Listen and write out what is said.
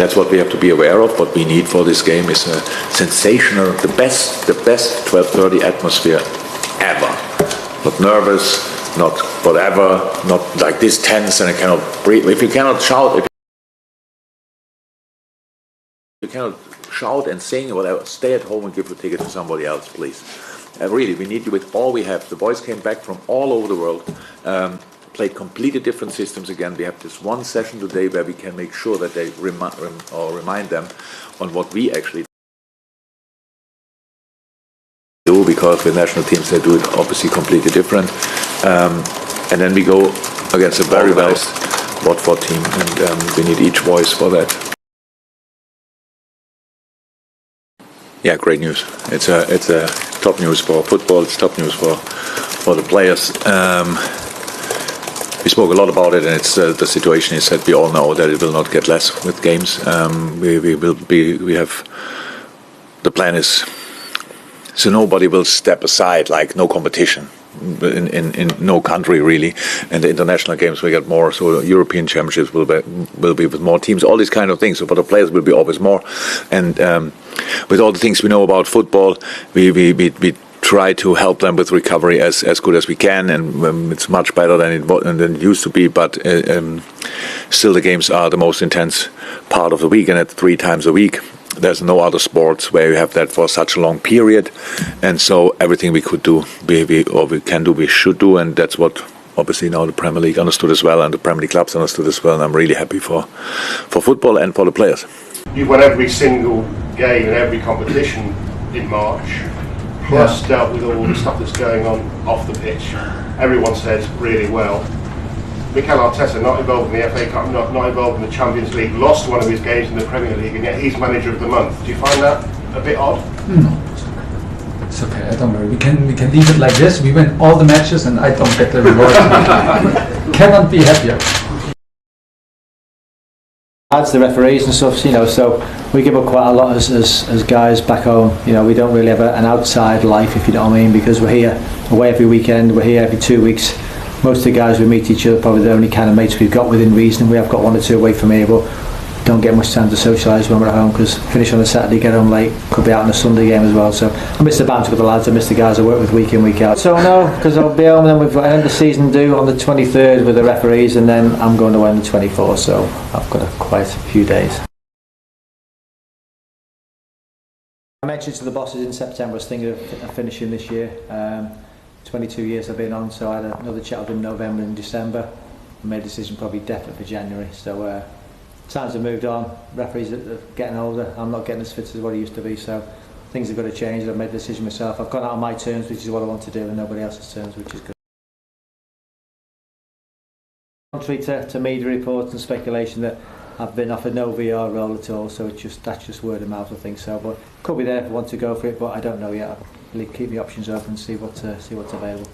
That's what we have to be aware of. What we need for this game is a sensational, the best 12:30 atmosphere ever. Not nervous, not whatever, not like this tense and I cannot breathe. If you cannot shout, if you cannot shout and sing or whatever, stay at home and give the ticket to somebody else, please. Really, we need you with all we have. The boys came back from all over the world. Played completely different systems again. We have this one session today where we can make sure that they remind them on what we actually do, because with national teams they do it obviously completely different. And then we go against a very best Watford team, and we need each voice for that. Yeah, great news. It's a top news for football. It's top news for the players. We spoke a lot about it, and it's the situation is that we all know that it will not get less with games. We have the plan is so nobody will step aside, like no competition in no country really. And the international games we get more, so the European championships will be with more teams, all these kind of things. So for the players will be always more, and with all the things we know about football, we try to help them with recovery as good as we can, and it's much better than it used to be. But still, the games are the most intense part of the week, and at 3 times a week. There's no other sports where you have that for such a long period, and so everything we could do, we can do, we should do, and that's what obviously now the Premier League understood as well, and the Premier League clubs understood as well. And I'm really happy for football and for the players. You've won every single game and every competition in March. Plus dealt with all the stuff that's going on off the pitch. Everyone says really well. Mikel Arteta, not involved in the FA Cup, not involved in the Champions League, lost one of his games in the Premier League, and yet he's manager of the month. Do you find that a bit odd? No, it's okay. Don't worry. We can leave it like this. We win all the matches, and I don't get the reward. Cannot be happier. Adds the referees and stuff, so we give up quite a lot as guys back home. We don't really have an outside life, if you know what I mean, because we're here away every weekend, we're here every 2 weeks. Most of the guys we meet each other, probably the only kind of mates we've got within reason. We have got 1 or 2 away from here, but don't get much time to socialise when we're at home, because finish on a Saturday, get home late, could be out on a Sunday game as well. So I miss the banter with the lads, I miss the guys I work with week in, week out. So no, because I'll be home, and then we've got an end of season due on the 23rd with the referees, and then I'm going away on the 24th, so I've got quite a few days. I mentioned to the bosses in September I was thinking of finishing this year. 22 years I've been on, so I had another chat with them in November and December. I made a decision probably definite for January. So times have moved on, referees are getting older, I'm not getting as fit as what I used to be, so things have got to change. I've made the decision myself. I've gone out on my terms, which is what I want to do, and nobody else's terms, which is good. Contrary to media reports and speculation that I've been offered no VR role at all, so that's just word of mouth, I think so. But could be there if I want to go for it, but I don't know yet. I'll keep the options open and see what's available.